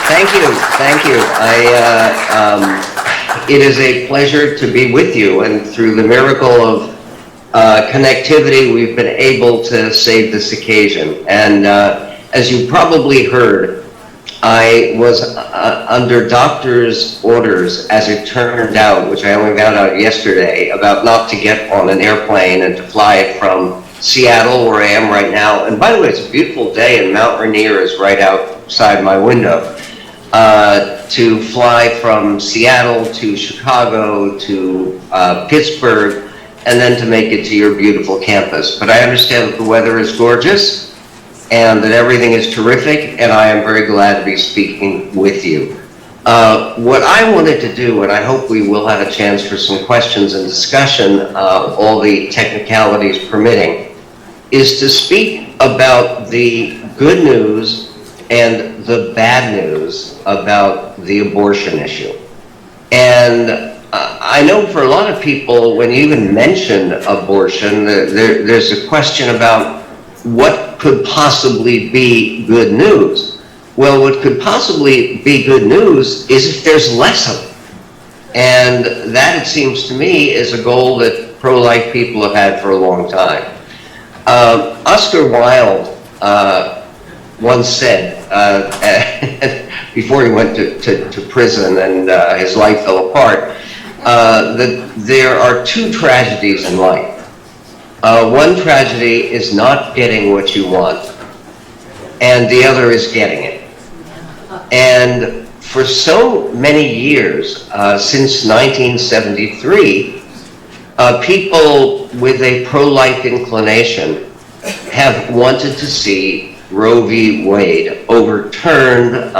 Thank you, thank you. It is a pleasure to be with you, and through the miracle of connectivity, we've been able to save this occasion. And as you probably heard, I was under doctor's orders, as it turned out, which I only found out yesterday, about not to get on an airplane and to fly from Seattle, where I am right now. And by the way, it's a beautiful day, and Mount Rainier is right outside my window. To fly from Seattle to Chicago to Pittsburgh, and then to make it to your beautiful campus. But I understand that the weather is gorgeous and that everything is terrific, and I am very glad to be speaking with you. What I wanted to do, and I hope we will have a chance for some questions and discussion, all the technicalities permitting, is to speak about the good news and the bad news about the abortion issue. And I know for a lot of people, when you even mention abortion, there's a question about what could possibly be good news. Well, what could possibly be good news is if there's less of it. And that, it seems to me, is a goal that pro-life people have had for a long time. Oscar Wilde once said, before he went to prison and his life fell apart, that there are two tragedies in life. One tragedy is not getting what you want, and the other is getting it. And for so many years, since 1973, people with a pro-life inclination have wanted to see Roe v. Wade overturned,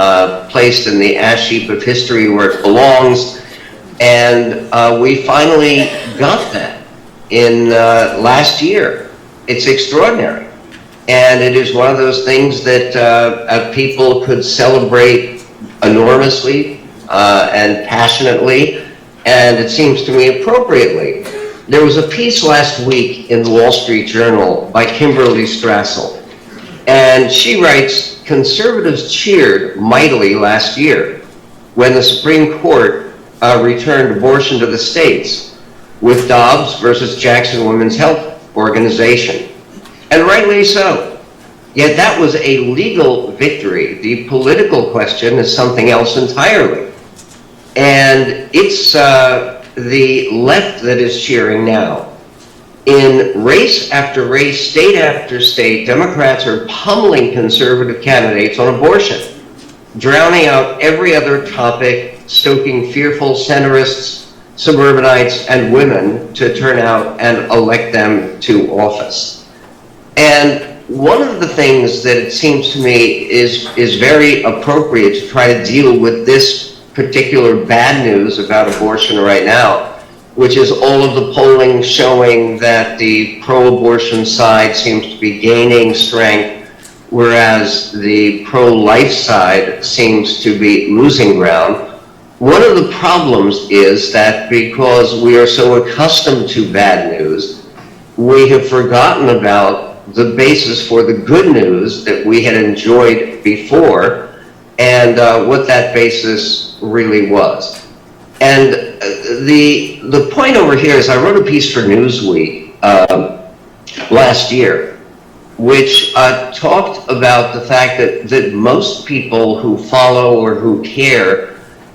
placed in the ash heap of history where it belongs, and we finally got that in last year. It's extraordinary, and it is one of those things that people could celebrate enormously and passionately, and it seems to me appropriately. There was a piece last week in the Wall Street Journal by Kimberly Strassel, and she writes, conservatives cheered mightily last year when the Supreme Court returned abortion to the states with Dobbs versus Jackson Women's Health Organization, and rightly so. Yet that was a legal victory. The political question is something else entirely. And it's the left that is cheering now. In race after race, state after state, Democrats are pummeling conservative candidates on abortion, drowning out every other topic, stoking fearful centrists, suburbanites, and women to turn out and elect them to office. And one of the things that it seems to me is very appropriate to try to deal with this particular bad news about abortion right now, which is all of the polling showing that the pro-abortion side seems to be gaining strength, whereas the pro-life side seems to be losing ground. One of the problems is that because we are so accustomed to bad news, we have forgotten about the basis for the good news that we had enjoyed before, and what that basis really was. And the point over here is, I wrote a piece for Newsweek last year, which talked about the fact that most people who follow or who care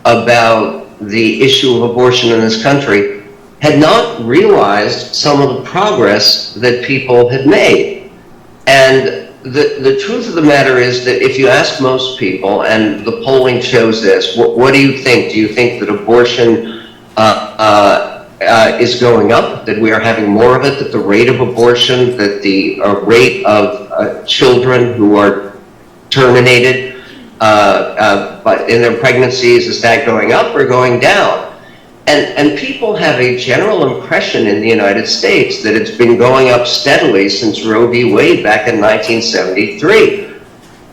about the issue of abortion in this country had not realized some of the progress that people had made. And the truth of the matter is that if you ask most people, and the polling shows this, what do you think? Do you think that abortion is going up, that we are having more of it, that the rate of abortion, that the rate of children who are terminated in their pregnancies, is that going up or going down? And people have a general impression in the United States that it's been going up steadily since Roe v. Wade back in 1973.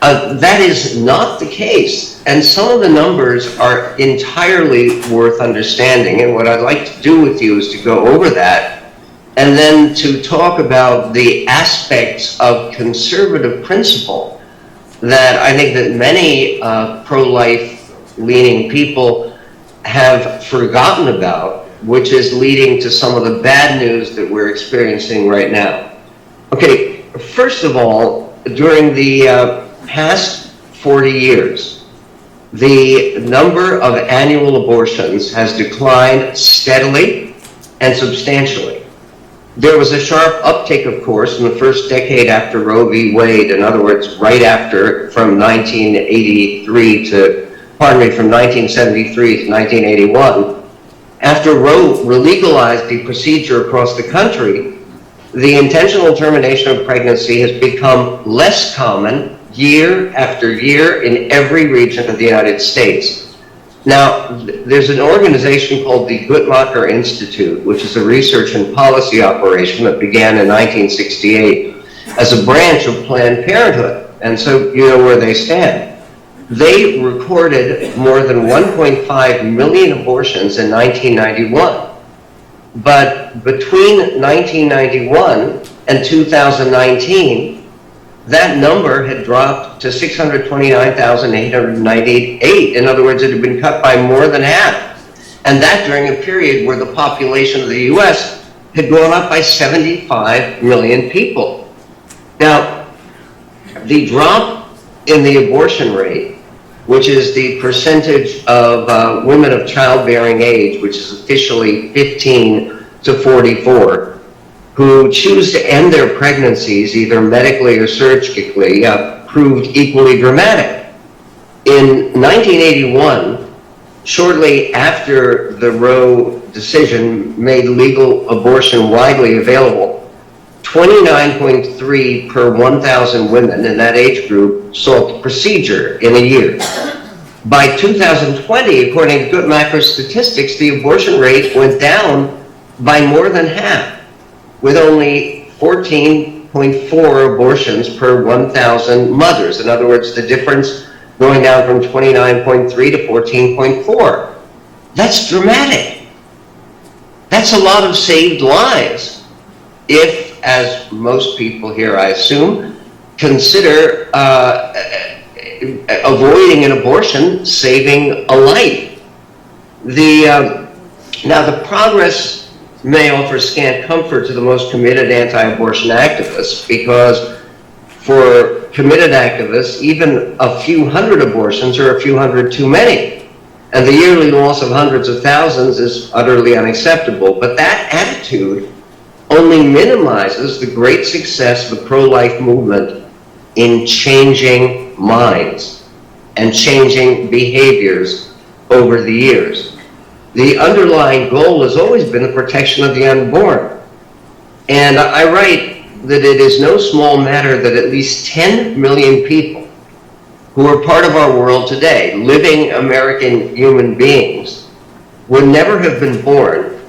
That is not the case, and some of the numbers are entirely worth understanding, and what I'd like to do with you is to go over that, and then to talk about the aspects of conservative principle that I think that many pro-life leaning people have forgotten about, which is leading to some of the bad news that we're experiencing right now. Okay, first of all, during the past 40 years, the number of annual abortions has declined steadily and substantially. There was a sharp uptick, of course, in the first decade after Roe v. Wade. In other words, right after, from 1973 to, pardon me, from 1973 to 1981. After Roe legalized the procedure across the country, the intentional termination of pregnancy has become less common year after year in every region of the United States. Now, there's an organization called the Guttmacher Institute, which is a research and policy operation that began in 1968 as a branch of Planned Parenthood. And so you know where they stand. They recorded more than 1.5 million abortions in 1991. But between 1991 and 2019, that number had dropped to 629,898. In other words, it had been cut by more than half. And that during a period where the population of the US had gone up by 75 million people. Now, the drop in the abortion rate, which is the percentage of women of childbearing age, which is officially 15 to 44, who choose to end their pregnancies either medically or surgically, proved equally dramatic. In 1981, shortly after the Roe decision made legal abortion widely available, 29.3 per 1,000 women in that age group sought the procedure in a year. By 2020, according to Guttmacher's statistics, the abortion rate went down by more than half, with only 14.4 abortions per 1,000 mothers. In other words, the difference going down from 29.3 to 14.4. That's dramatic. That's a lot of saved lives if, as most people here, I assume, consider avoiding an abortion saving a life. Now, the progress may offer scant comfort to the most committed anti-abortion activists, because for committed activists, even a few hundred abortions are a few hundred too many. And the yearly loss of hundreds of thousands is utterly unacceptable. But that attitude only minimizes the great success of the pro-life movement in changing minds and changing behaviors over the years. The underlying goal has always been the protection of the unborn. And I write that it is no small matter that at least 10 million people who are part of our world today, living American human beings, would never have been born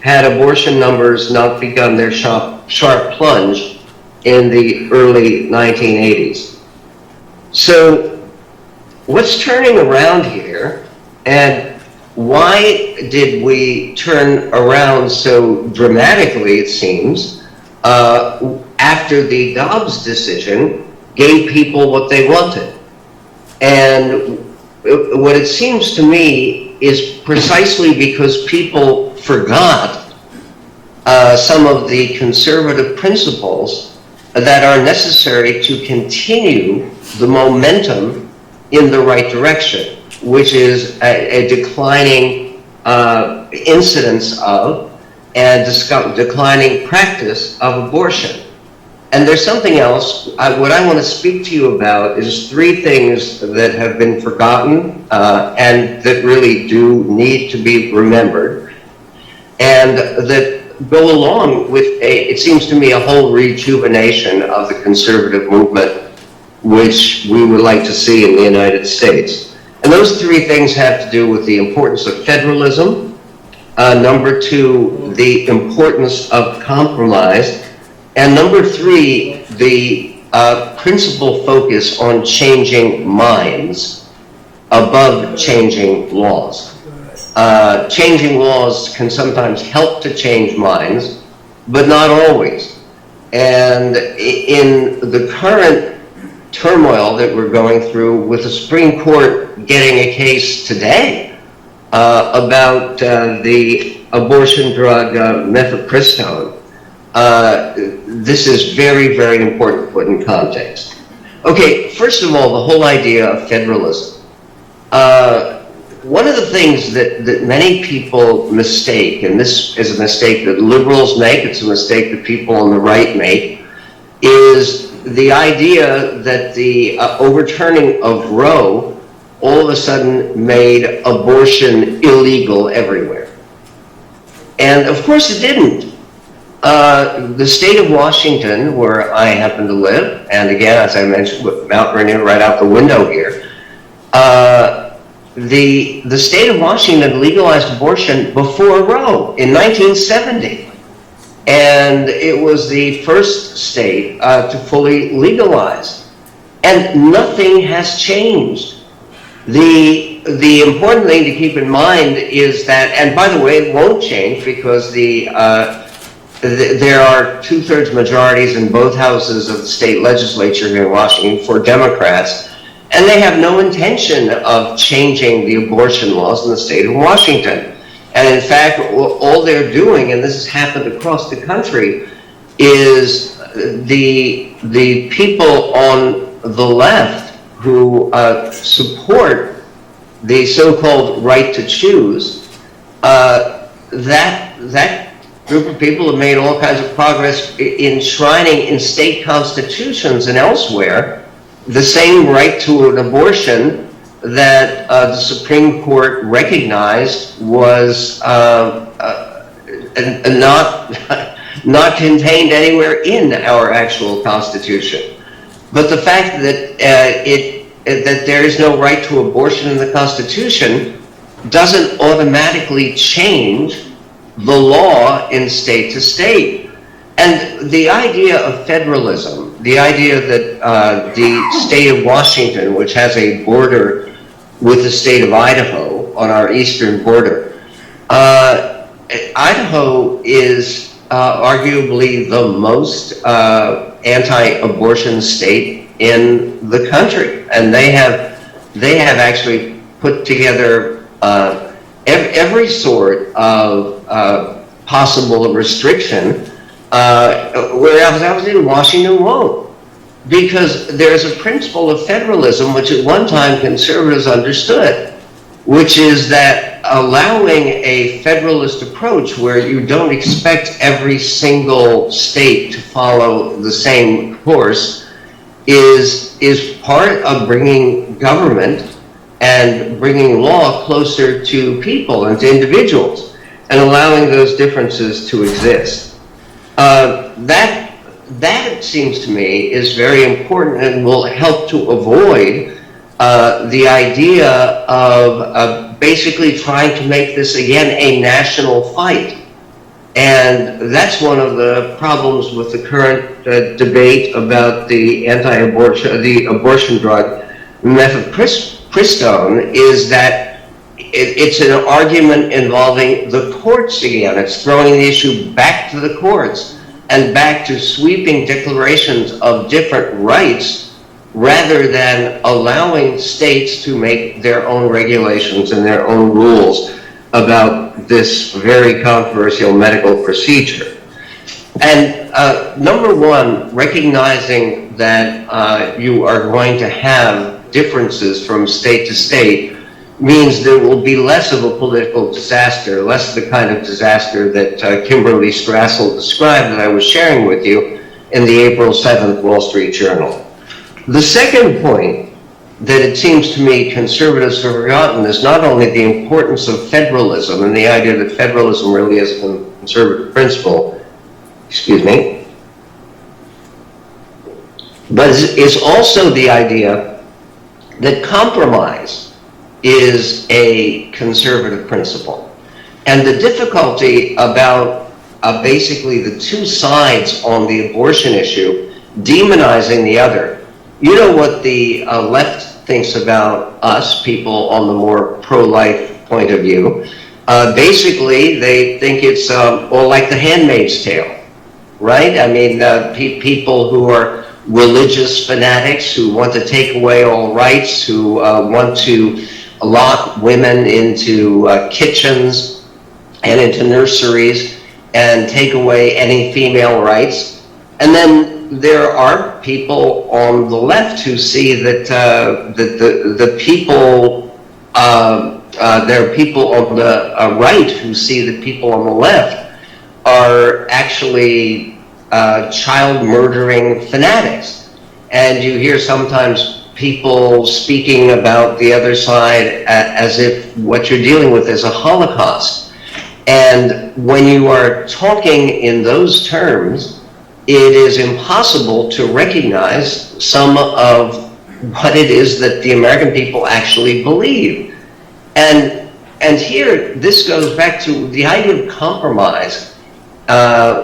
had abortion numbers not begun their sharp plunge in the early 1980s. So what's turning around here, and why did we turn around so dramatically, it seems, after the Dobbs decision gave people what they wanted? And what it seems to me is precisely because people forgot some of the conservative principles that are necessary to continue the momentum in the right direction, which is a declining incidence of and declining practice of abortion. And there's something else. What I want to speak to you about is three things that have been forgotten and that really do need to be remembered, and that go along with, it seems to me, a whole rejuvenation of the conservative movement, which we would like to see in the United States. And those three things have to do with the importance of federalism, number two, the importance of compromise, and number three, the principal focus on changing minds above changing laws. Changing laws can sometimes help to change minds, but not always. And in the current turmoil that we're going through with the Supreme Court getting a case today about the abortion drug mifepristone. This is very, very important to put in context. Okay, first of all, the whole idea of federalism. One of the things that many people mistake, and this is a mistake that liberals make, it's a mistake that people on the right make, is the idea that the overturning of Roe all of a sudden made abortion illegal everywhere. And of course it didn't. The state of Washington, where I happen to live, and again, as I mentioned, with Mount Rainier right out the window here, the state of Washington legalized abortion before Roe in 1970. And it was the first state to fully legalize. And nothing has changed. The important thing to keep in mind is that, and by the way, it won't change because there are 2/3 majorities in both houses of the state legislature here in Washington for Democrats, and they have no intention of changing the abortion laws in the state of Washington. And in fact, all they're doing, and this has happened across the country, is the people on the left who support the so-called right to choose, that group of people have made all kinds of progress enshrining in state constitutions and elsewhere the same right to an abortion that the Supreme Court recognized was not contained anywhere in our actual Constitution. But the fact that that there is no right to abortion in the Constitution doesn't automatically change the law in state to state. And the idea of federalism, the idea that the state of Washington, which has a border with the state of Idaho on our eastern border, Idaho is arguably the most anti-abortion state in the country, and they have actually put together every sort of possible restriction. Whereas I was in Washington won't, because there's a principle of federalism which at one time conservatives understood, which is that allowing a federalist approach where you don't expect every single state to follow the same course is part of bringing government and bringing law closer to people and to individuals and allowing those differences to exist. That it seems to me is very important and will help to avoid the idea of basically trying to make this again a national fight. And that's one of the problems with the current debate about the abortion drug mifepristone, is that it's an argument involving the courts again. It's throwing the issue back to the courts and back to sweeping declarations of different rights rather than allowing states to make their own regulations and their own rules about this very controversial medical procedure. And number one, recognizing that you are going to have differences from state to state means there will be less of a political disaster, less of the kind of disaster that Kimberly Strassel described that I was sharing with you in the April 7th Wall Street Journal. The second point that it seems to me conservatives have forgotten is not only the importance of federalism and the idea that federalism really is a conservative principle, but it's also the idea that compromise is a conservative principle. And the difficulty about basically the two sides on the abortion issue demonizing the other. You know what the left thinks about us, people on the more pro-life point of view. Basically, they think it's all like The Handmaid's Tale, right? I mean, people who are religious fanatics who want to take away all rights, who want to lock women into kitchens and into nurseries and take away any female rights. And then there are people on the left who see that the people, there are people on the right who see that people on the left are actually child murdering fanatics. And you hear sometimes people speaking about the other side as if what you're dealing with is a Holocaust. And when you are talking in those terms, it is impossible to recognize some of what it is that the American people actually believe. And here, this goes back to the idea of compromise,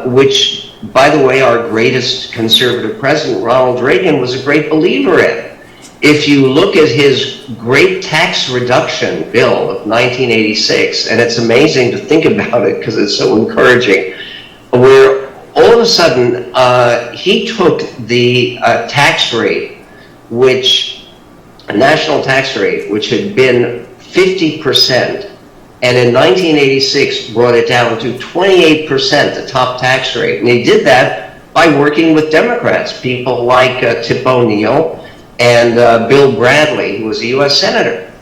which, by the way, our greatest conservative president, Ronald Reagan, was a great believer in. If you look at his great tax reduction bill of 1986, and it's amazing to think about it because it's so encouraging, where all of a sudden he took the tax rate, a national tax rate, which had been 50%, and in 1986 brought it down to 28%, the top tax rate. And he did that by working with Democrats, people like Tip O'Neill and Bill Bradley, who was a U.S. Senator.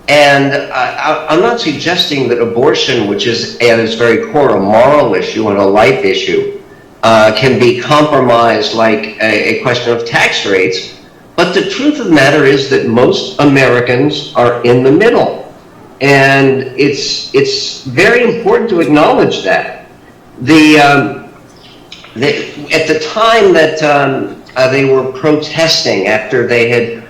And I'm not suggesting that abortion, which is at its very core a moral issue and a life issue, can be compromised like a question of tax rates. But the truth of the matter is that most Americans are in the middle. And it's very important to acknowledge that. At the time that they were protesting after they had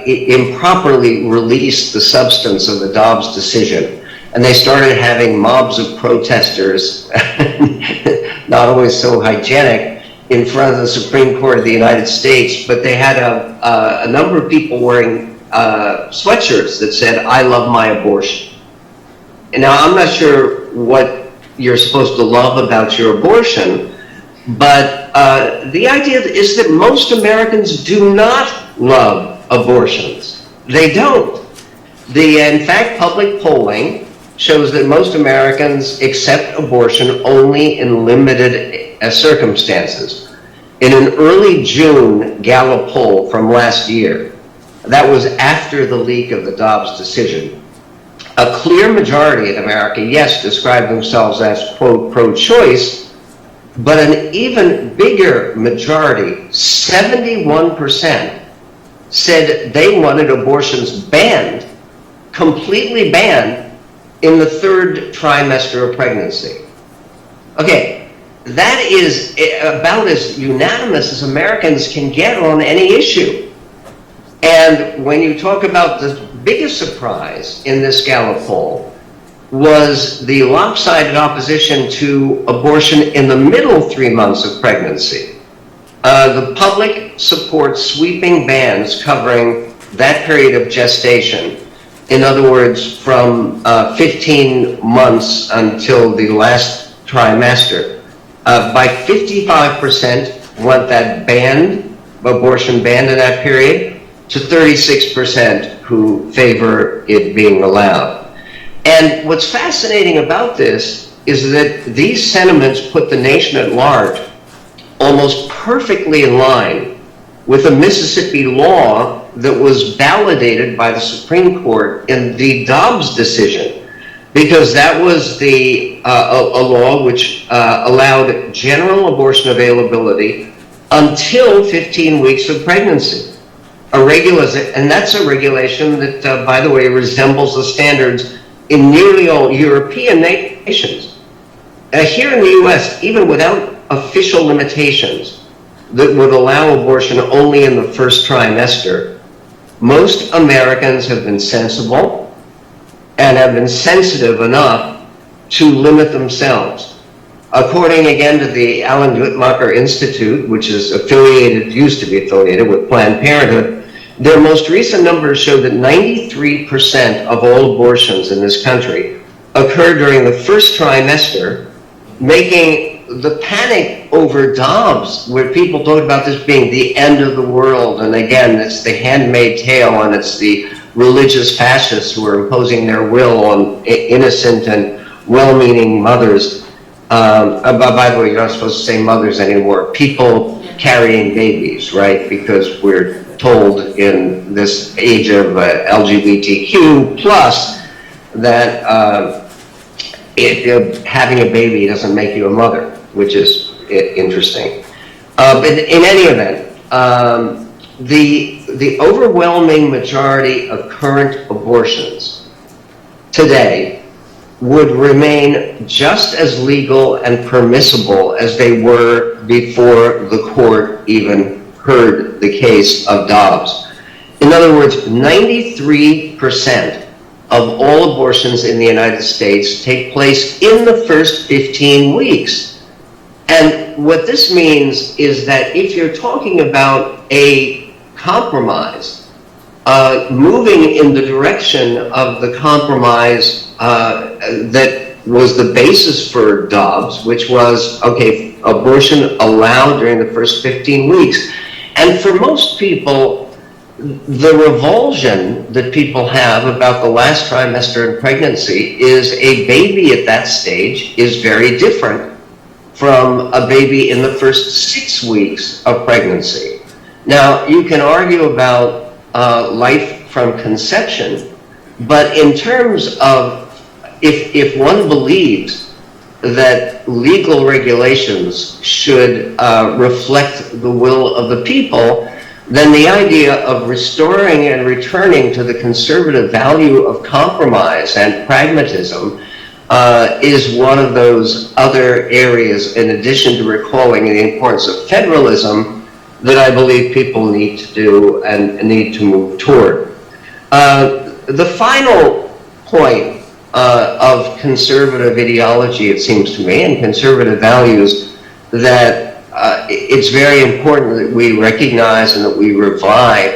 improperly released the substance of the Dobbs decision, and they started having mobs of protesters, not always so hygienic, in front of the Supreme Court of the United States, but they had a number of people wearing sweatshirts that said, "I love my abortion." And now, I'm not sure what you're supposed to love about your abortion, but the idea is that most Americans do not love abortions. They don't. In fact, public polling shows that most Americans accept abortion only in limited circumstances. In an early June Gallup poll from last year, that was after the leak of the Dobbs decision, a clear majority in America, yes, described themselves as, quote, pro-choice, but an even bigger majority, 71%, said they wanted abortions banned, completely banned, in the third trimester of pregnancy. Okay, that is about as unanimous as Americans can get on any issue. And when you talk about the biggest surprise in this Gallup poll was the lopsided opposition to abortion in the middle 3 months of pregnancy. The public supports sweeping bans covering that period of gestation. In other words, from 15 months until the last trimester. By 55% want that banned, abortion banned in that period, to 36% who favor it being allowed. And what's fascinating about this is that these sentiments put the nation at large almost perfectly in line with a Mississippi law that was validated by the Supreme Court in the Dobbs decision, because that was a law which allowed general abortion availability until 15 weeks of pregnancy. And that's a regulation that, by the way, resembles the standards in nearly all European nations. Here in the U.S., even without official limitations that would allow abortion only in the first trimester, most Americans have been sensible and have been sensitive enough to limit themselves. According again to the Alan Guttmacher Institute, which is used to be affiliated with Planned Parenthood, their most recent numbers show that 93% of all abortions in this country occur during the first trimester, making the panic over Dobbs, where people talk about this being the end of the world, and again, it's the handmaid's tale, and it's the religious fascists who are imposing their will on innocent and well-meaning mothers. By the way, you're not supposed to say mothers anymore. People carrying babies, right? Because we're told in this age of LGBTQ plus that having a baby doesn't make you a mother, which is interesting. But in any event, the overwhelming majority of current abortions today would remain just as legal and permissible as they were before the court even heard the case of Dobbs. In other words, 93% of all abortions in the United States take place in the first 15 weeks. And what this means is that if you're talking about a compromise, moving in the direction of the compromise that was the basis for Dobbs, which was, okay, abortion allowed during the first 15 weeks. And for most people, the revulsion that people have about the last trimester in pregnancy is a baby at that stage is very different from a baby in the first 6 weeks of pregnancy. Now, you can argue about life from conception, but in terms of if one believes that legal regulations should reflect the will of the people, then the idea of restoring and returning to the conservative value of compromise and pragmatism is one of those other areas, in addition to recalling the importance of federalism, that I believe people need to do and need to move toward. The final point of conservative ideology, it seems to me, and conservative values, that it's very important that we recognize and that we revive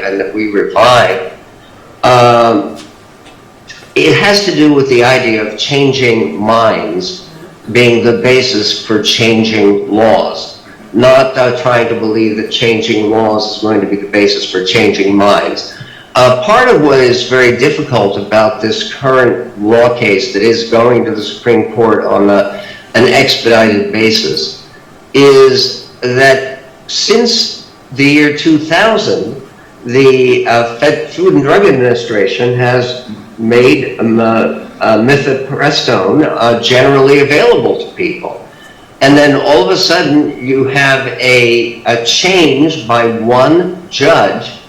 it has to do with the idea of changing minds being the basis for changing laws, not trying to believe that changing laws is going to be the basis for changing minds. Part of what is very difficult about this current law case that is going to the Supreme Court on an expedited basis is that since the year 2000, the Food and Drug Administration has made mifepristone generally available to people. And then all of a sudden you have a change by one judge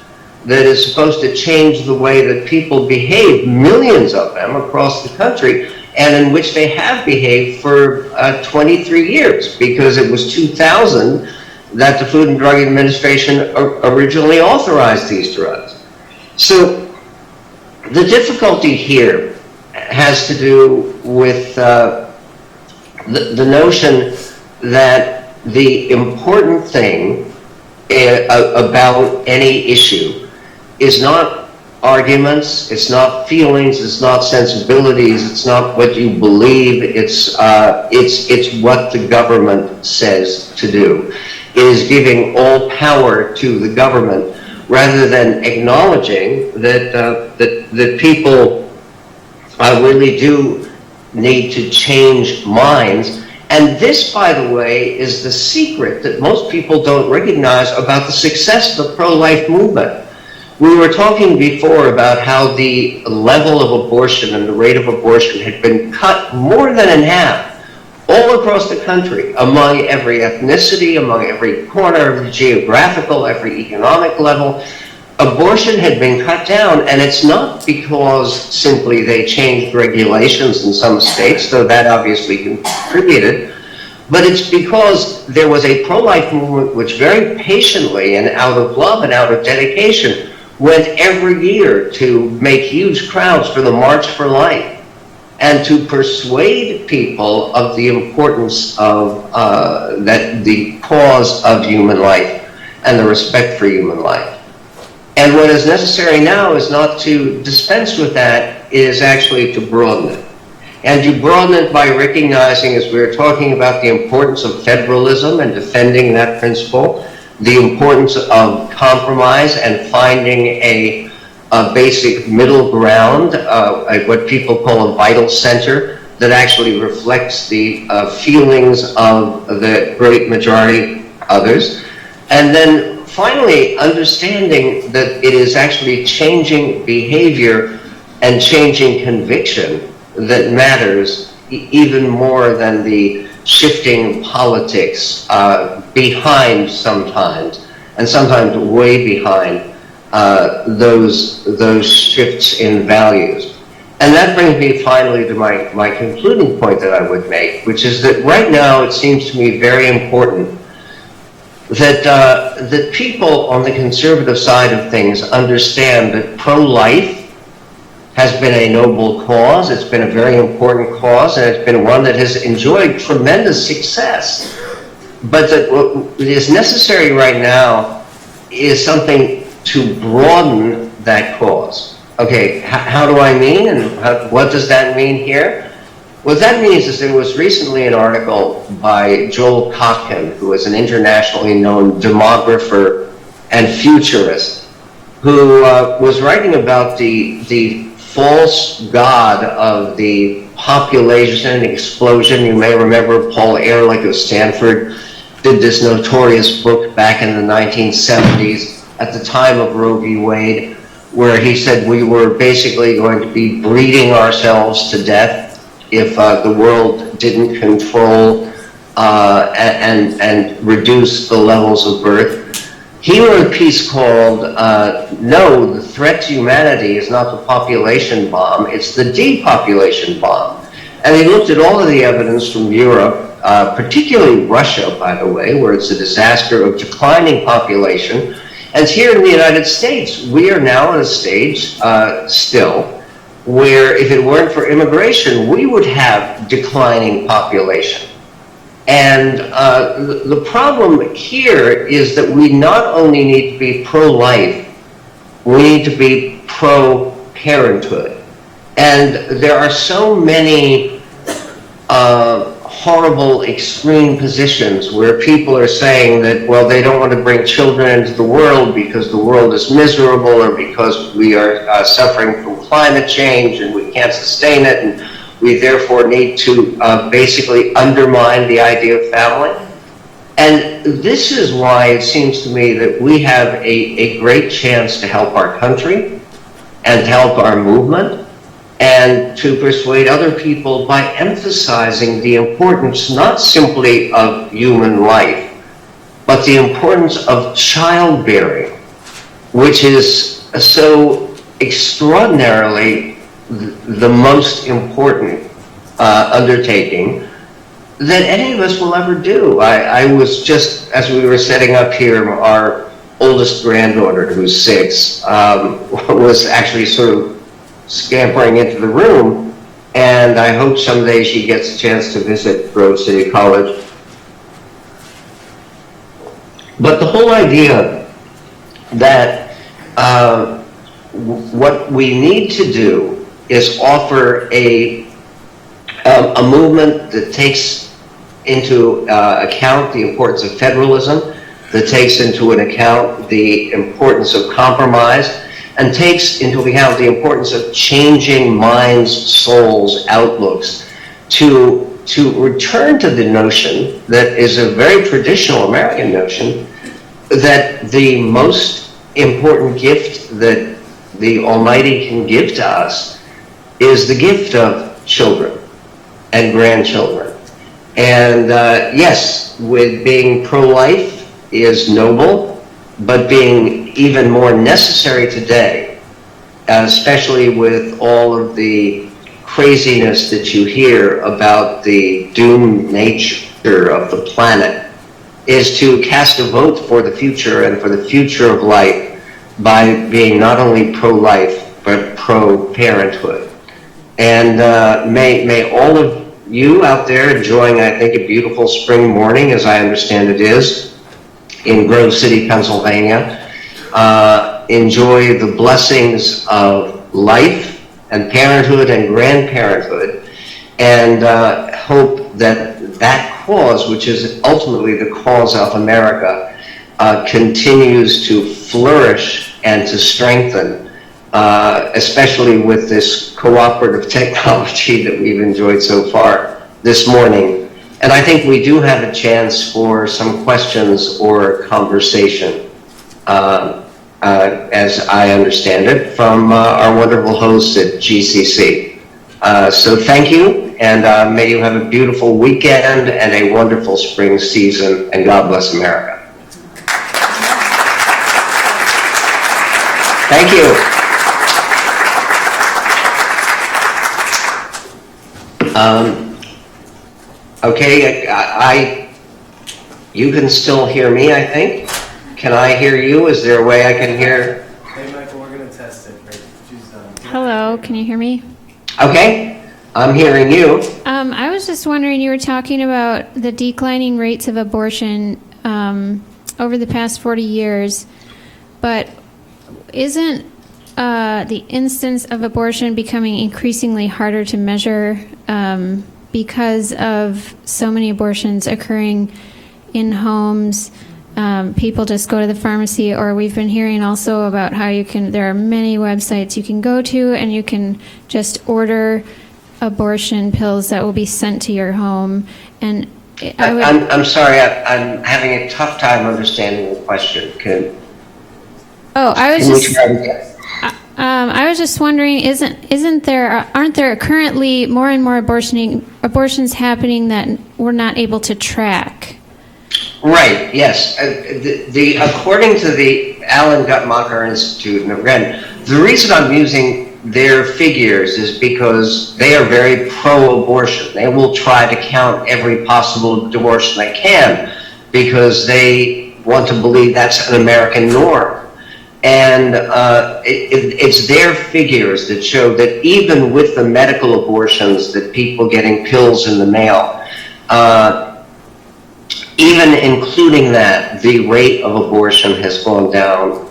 that is supposed to change the way that people behave, millions of them across the country, and in which they have behaved for 23 years, because it was 2000 that the Food and Drug Administration originally authorized these drugs. So the difficulty here has to do with the notion that the important thing about any issue is not arguments, it's not feelings, it's not sensibilities, it's not what you believe, it's what the government says to do. It is giving all power to the government rather than acknowledging that people really do need to change minds. And this, by the way, is the secret that most people don't recognize about the success of the pro-life movement. We were talking before about how the level of abortion and the rate of abortion had been cut more than in half all across the country, among every ethnicity, among every corner of the geographical, every economic level. Abortion had been cut down, and it's not because simply they changed regulations in some states, though that obviously contributed, but it's because there was a pro-life movement which very patiently and out of love and out of dedication went every year to make huge crowds for the March for Life and to persuade people of the importance of the cause of human life and the respect for human life. And what is necessary now is not to dispense with that, it is actually to broaden it. And you broaden it by recognizing, as we were talking about, the importance of federalism and defending that principle, the importance of compromise and finding a basic middle ground, what people call a vital center, that actually reflects the feelings of the great majority others. And then finally, understanding that it is actually changing behavior and changing conviction that matters even more than the shifting politics behind sometimes, and sometimes way behind those shifts in values. And that brings me finally to my concluding point that I would make, which is that right now it seems to me very important that, that people on the conservative side of things understand that pro-life has been a noble cause. It's been a very important cause, and it's been one that has enjoyed tremendous success. But that what is necessary right now is something to broaden that cause. Okay, how do I mean, and what does that mean here? What that means is there was recently an article by Joel Kotkin, who is an internationally known demographer and futurist, who was writing about the false god of the population explosion. You may remember Paul Ehrlich of Stanford did this notorious book back in the 1970s at the time of Roe v. Wade, where he said we were basically going to be breeding ourselves to death if the world didn't control and reduce the levels of birth. He wrote a piece called, No, the threat to humanity is not the population bomb, it's the depopulation bomb. And he looked at all of the evidence from Europe, particularly Russia, by the way, where it's a disaster of declining population. And here in the United States, we are now at a stage still where if it weren't for immigration, we would have declining population. And the problem here is that we not only need to be pro-life, we need to be pro-parenthood. And there are so many horrible extreme positions where people are saying that, well, they don't want to bring children into the world because the world is miserable, or because we are suffering from climate change and we can't sustain it, and we therefore need to basically undermine the idea of family. And this is why it seems to me that we have a great chance to help our country and to help our movement, and to persuade other people by emphasizing the importance not simply of human life, but the importance of childbearing, which is so extraordinarily the most important undertaking that any of us will ever do. I was just, as we were setting up here, our oldest granddaughter, who's 6, was actually sort of scampering into the room, and I hope someday she gets a chance to visit Grove City College. But the whole idea that what we need to do is offer a movement that takes into account the importance of federalism, that takes into account the importance of compromise, and takes into account the importance of changing minds, souls, outlooks, to return to the notion that is a very traditional American notion, that the most important gift that the Almighty can give to us is the gift of children and grandchildren. And yes, with being pro-life is noble, but being even more necessary today, especially with all of the craziness that you hear about the doomed nature of the planet, is to cast a vote for the future and for the future of life by being not only pro-life, but pro-parenthood. And may all of you out there enjoying, I think, a beautiful spring morning, as I understand it is, in Grove City, Pennsylvania, enjoy the blessings of life and parenthood and grandparenthood, and hope that that cause, which is ultimately the cause of America, continues to flourish and to strengthen, especially with this cooperative technology that we've enjoyed so far this morning. And I think we do have a chance for some questions or conversation, as I understand it, from our wonderful hosts at GCC. So thank you, and may you have a beautiful weekend and a wonderful spring season, and God bless America. Thank you. Okay, you can still hear me, I think. Can I hear you? Is there a way I can hear? Hey, Michael, we're going to test it. Right? Hello, can you hear me? Okay, I'm hearing you. I was just wondering, you were talking about the declining rates of abortion over the past 40 years, but isn't the instance of abortion becoming increasingly harder to measure because of so many abortions occurring in homes? People just go to the pharmacy, or we've been hearing also about how there are many websites you can go to and you can just order abortion pills that will be sent to your home. And I'm sorry, I'm having a tough time understanding the question. I was just wondering, aren't there currently more and more abortions happening that we're not able to track? Right, yes. According to the Alan Guttmacher Institute, and again, the reason I'm using their figures is because they are very pro-abortion. They will try to count every possible abortion they can because they want to believe that's an American norm. And it's their figures that show that even with the medical abortions, that people getting pills in the mail, even including that, the rate of abortion has gone down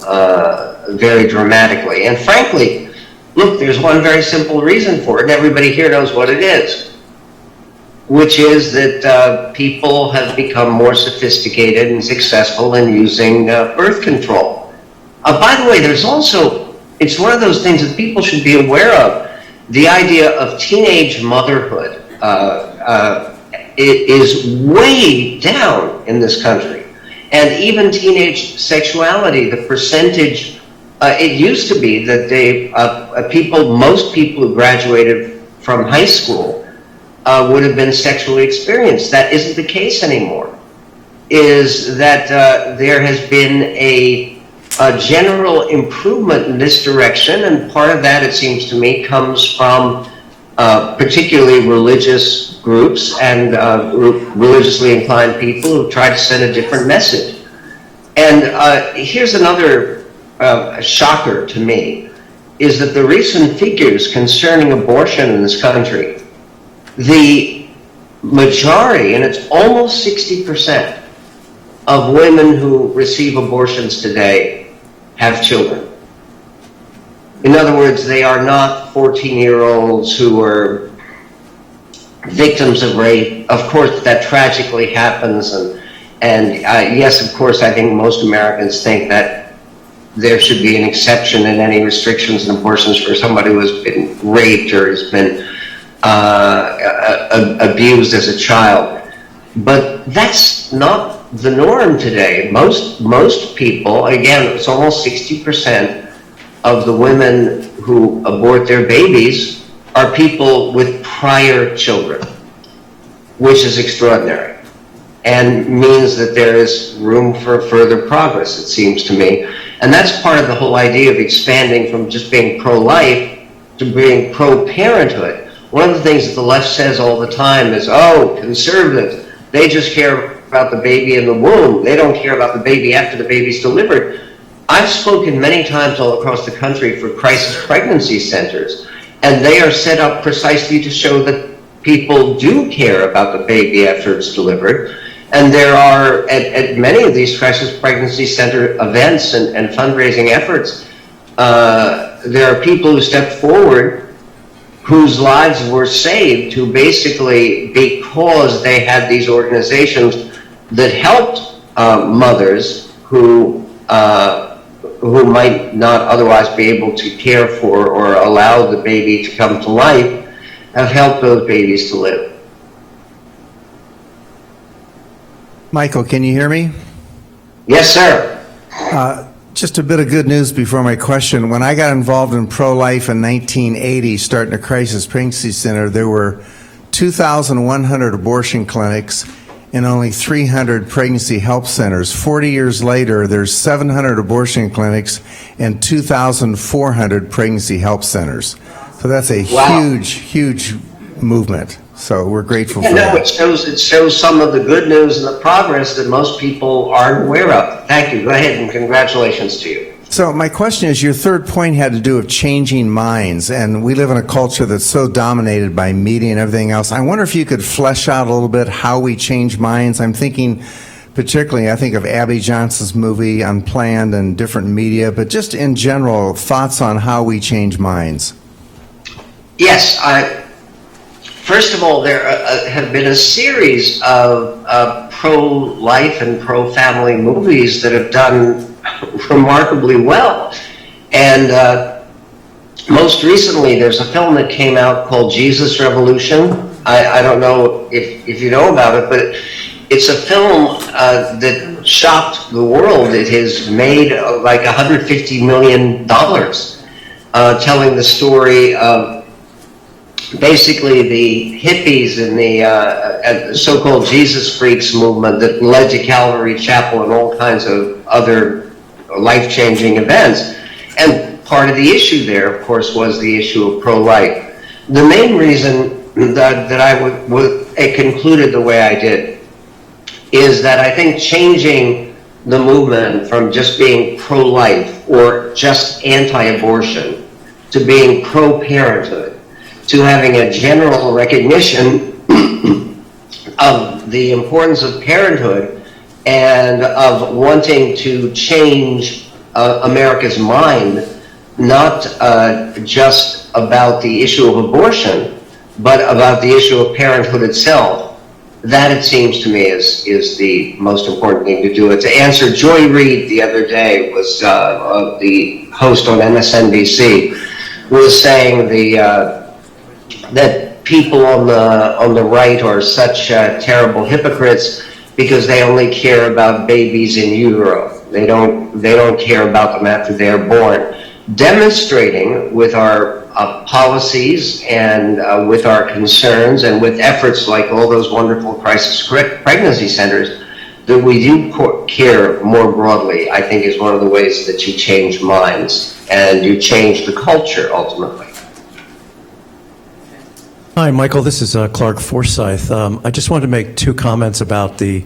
very dramatically. And frankly, look, there's one very simple reason for it, and everybody here knows what it is, which is that people have become more sophisticated and successful in using birth control. By the way, there's also, it's one of those things that people should be aware of, the idea of teenage motherhood. It is way down in this country. And even teenage sexuality, the percentage, it used to be that most people who graduated from high school would have been sexually experienced. That isn't the case anymore. Is that there has been a general improvement in this direction, and part of that, it seems to me, comes from particularly religious groups and religiously inclined people who try to send a different message. And here's another shocker to me, is that the recent figures concerning abortion in this country, the majority, and it's almost 60%, of women who receive abortions today have children. In other words, they are not 14-year-olds who are victims of rape. Of course, that tragically happens, and yes, of course, I think most Americans think that there should be an exception in any restrictions on abortions for somebody who has been raped or has been abused as a child. But that's not the norm today. Most people, again, it's almost 60% of the women who abort their babies are people with prior children, which is extraordinary and means that there is room for further progress, it seems to me. And that's part of the whole idea of expanding from just being pro-life to being pro-parenthood. One of the things that the left says all the time is, oh, conservatives, they just care about the baby in the womb. They don't care about the baby after the baby's delivered. I've spoken many times all across the country for crisis pregnancy centers, and they are set up precisely to show that people do care about the baby after it's delivered. And there are, at many of these crisis pregnancy center events and fundraising efforts, there are people who step forward whose lives were saved, who basically, because they had these organizations that helped mothers who might not otherwise be able to care for or allow the baby to come to life, have helped those babies to live. Michael, can you hear me? Yes, sir. Just a bit of good news before my question. When I got involved in pro-life in 1980, starting a crisis pregnancy center, there were 2,100 abortion clinics and only 300 pregnancy help centers. 40 years later, there's 700 abortion clinics and 2,400 pregnancy help centers. So that's a huge, huge movement. So we're grateful for that. No, it shows some of the good news and the progress that most people aren't aware of. Thank you. Go ahead, and congratulations to you. So my question is, your third point had to do with changing minds, and we live in a culture that's so dominated by media and everything else. I wonder if you could flesh out a little bit how we change minds. I'm thinking particularly, I think of Abby Johnson's movie Unplanned and different media, but just in general, thoughts on how we change minds. Yes, first of all, there have been a series of pro-life and pro-family movies that have done remarkably well. And most recently, there's a film that came out called Jesus Revolution. I don't know if you know about it, but it's a film that shocked the world. It has made like $150 million, telling the story of basically the hippies and the so-called Jesus freaks movement that led to Calvary Chapel and all kinds of other life-changing events. And part of the issue there, of course, was the issue of pro-life. The main reason that I would concluded the way I did is that I think changing the movement from just being pro-life or just anti-abortion to being pro-parenthood, to having a general recognition of the importance of parenthood and of wanting to change America's mind, not just about the issue of abortion, but about the issue of parenthood itself. That, it seems to me, is the most important thing to do. To answer Joy Reid the other day, was the host on MSNBC, was saying that people on the right are such terrible hypocrites because they only care about babies in utero. They don't care about them after they're born. Demonstrating with our policies and with our concerns and with efforts like all those wonderful crisis pregnancy centers that we do care more broadly, I think, is one of the ways that you change minds and you change the culture ultimately. Hi, Michael. This is Clark Forsyth. I just wanted to make two comments about the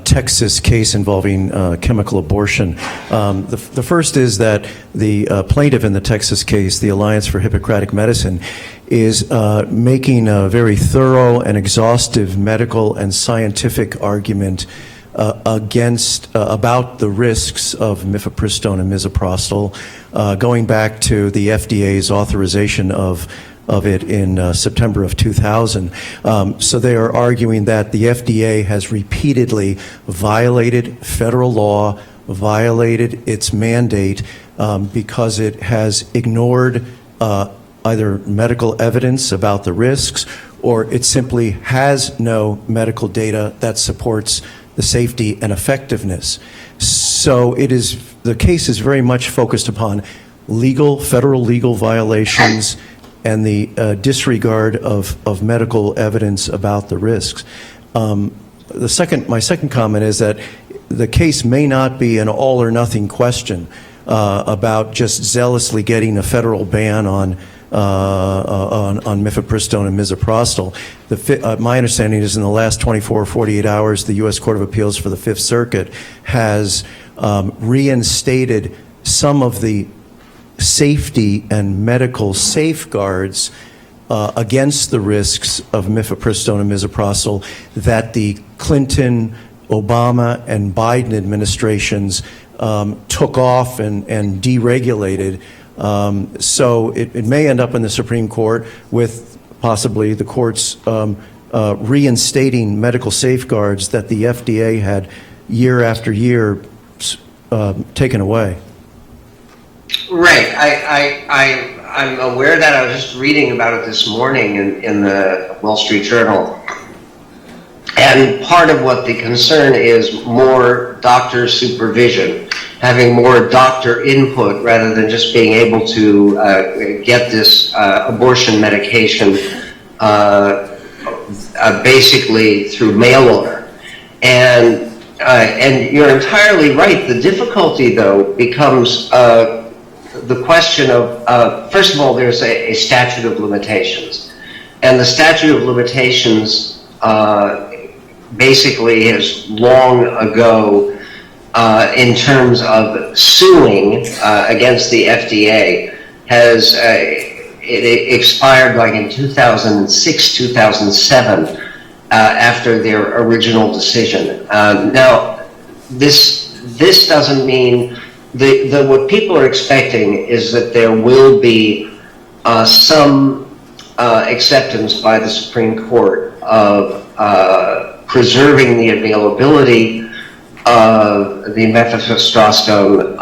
Texas case involving chemical abortion. The first is that the plaintiff in the Texas case, the Alliance for Hippocratic Medicine, is making a very thorough and exhaustive medical and scientific argument about the risks of mifepristone and misoprostol, going back to the FDA's authorization of it in September of 2000. So they are arguing that the FDA has repeatedly violated federal law, violated its mandate because it has ignored either medical evidence about the risks, or it simply has no medical data that supports the safety and effectiveness. So the case is very much focused upon federal legal violations and the disregard of medical evidence about the risks. My second comment is that the case may not be an all or nothing question about just zealously getting a federal ban on mifepristone and misoprostol. My understanding is in the last 24 or 48 hours, the U.S. Court of Appeals for the Fifth Circuit has reinstated some of the safety and medical safeguards against the risks of mifepristone and misoprostol that the Clinton, Obama, and Biden administrations took off and deregulated So it may end up in the Supreme Court with possibly the courts reinstating medical safeguards that the FDA had year after year taken away. Right. I'm aware that. I was just reading about it this morning in the Wall Street Journal. And part of what the concern is more doctor supervision, having more doctor input rather than just being able to get this abortion medication basically through mail order. And you're entirely right. The difficulty, though, becomes the question of, first of all, there's a statute of limitations. And the statute of limitations basically has long ago, in terms of suing against the FDA, has it expired like in 2006, 2007, after their original decision. Now, this doesn't mean what people are expecting is that there will be some acceptance by the Supreme Court of preserving the availability of the methyltestosterone,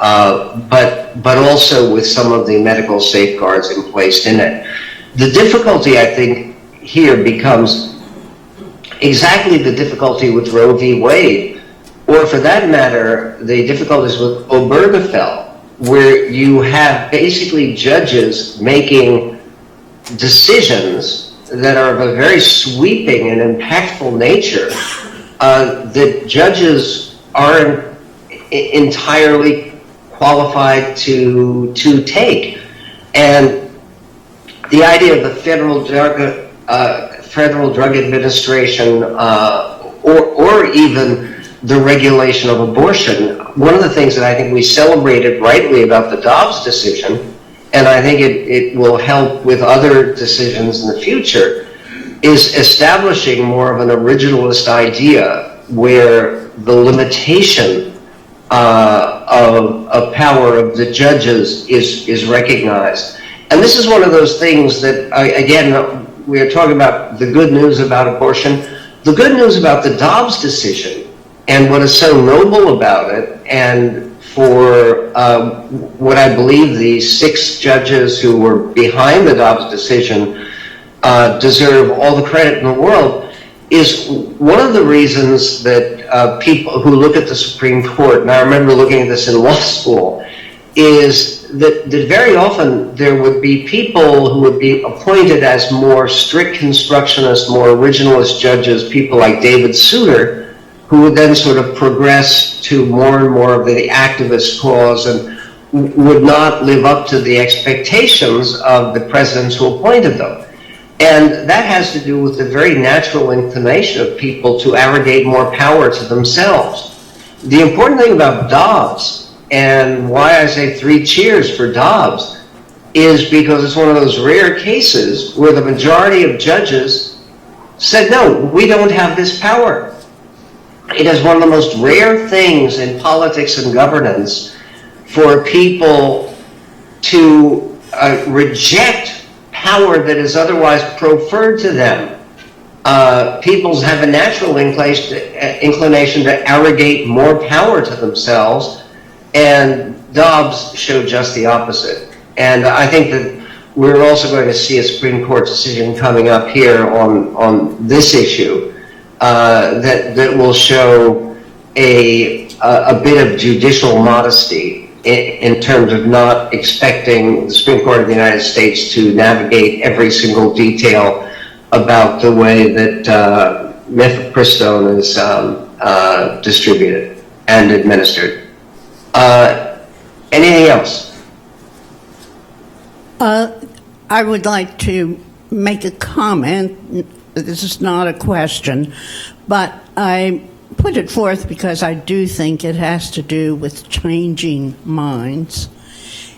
but also with some of the medical safeguards in place in it. The difficulty, I think, here becomes exactly the difficulty with Roe v. Wade, or for that matter, the difficulties with Obergefell, where you have basically judges making decisions that are of a very sweeping and impactful nature that judges aren't entirely qualified to take. And the idea of the Federal Drug Administration or even the regulation of abortion, one of the things that I think we celebrated rightly about the Dobbs decision, and I think it will help with other decisions in the future, is establishing more of an originalist idea where the limitation of power of the judges is recognized. And this is one of those things that, again, we are talking about the good news about abortion. The good news about the Dobbs decision and what is so noble about it, and for what I believe the 6 judges who were behind the Dobbs decision deserve all the credit in the world, is one of the reasons that people who look at the Supreme Court, and I remember looking at this in law school, is that very often there would be people who would be appointed as more strict constructionist, more originalist judges, people like David Souter, who would then sort of progress to more and more of the activist cause and would not live up to the expectations of the presidents who appointed them. And that has to do with the very natural inclination of people to arrogate more power to themselves. The important thing about Dobbs, and why I say 3 cheers for Dobbs, is because it's one of those rare cases where the majority of judges said, no, we don't have this power. It is one of the most rare things in politics and governance for people to reject power that is otherwise proffered to them. People have a natural inclination to arrogate more power to themselves, and Dobbs showed just the opposite. And I think that we're also going to see a Supreme Court decision coming up here on this issue that will show a bit of judicial modesty in terms of not expecting the Supreme Court of the United States to navigate every single detail about the way that mifepristone is distributed and administered. Anything else? I would like to make a comment. This is not a question, but I put it forth because I do think it has to do with changing minds.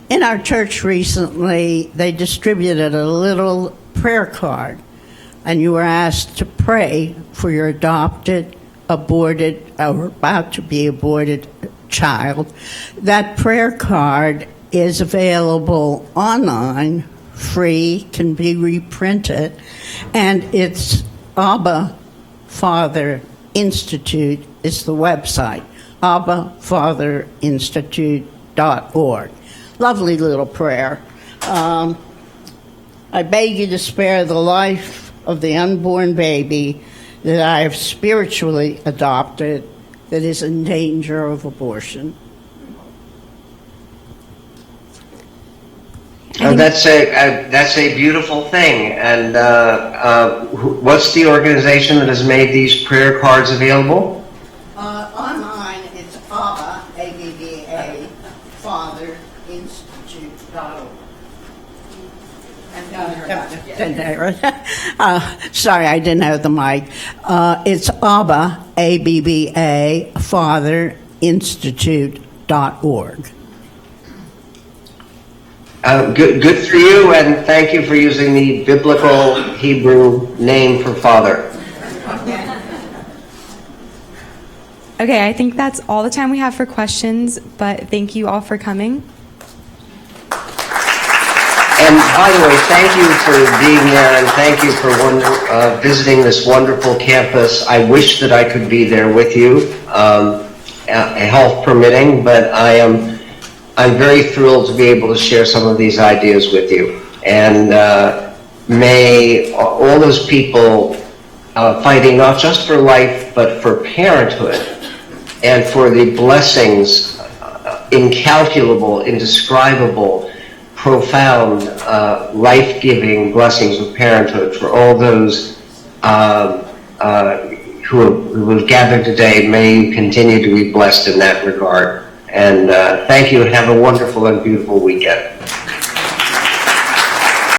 In our church recently, they distributed a little prayer card, and you were asked to pray for your adopted, aborted, or about to be aborted child. That prayer card is available online, free, can be reprinted, and it's Abba Father Institute is the website, abbafatherinstitute.org. Lovely little prayer. I beg you to spare the life of the unborn baby that I have spiritually adopted that is in danger of abortion. That's a beautiful thing. And what's the organization that has made these prayer cards available? Online, it's ABBA, A-B-B-A, fatherinstitute.org. Sorry, I didn't have the mic. It's ABBA, A-B-B-A, fatherinstitute.org. Good for you, and thank you for using the biblical Hebrew name for father. Okay, I think that's all the time we have for questions, but thank you all for coming. And by the way, thank you for being there, and thank you for visiting this wonderful campus. I wish that I could be there with you, health permitting, but I'm very thrilled to be able to share some of these ideas with you. And may all those people fighting not just for life, but for parenthood, and for the blessings, incalculable, indescribable, profound, life-giving blessings of parenthood, for all those who have gathered today, may you continue to be blessed in that regard. And thank you, and have a wonderful and beautiful weekend.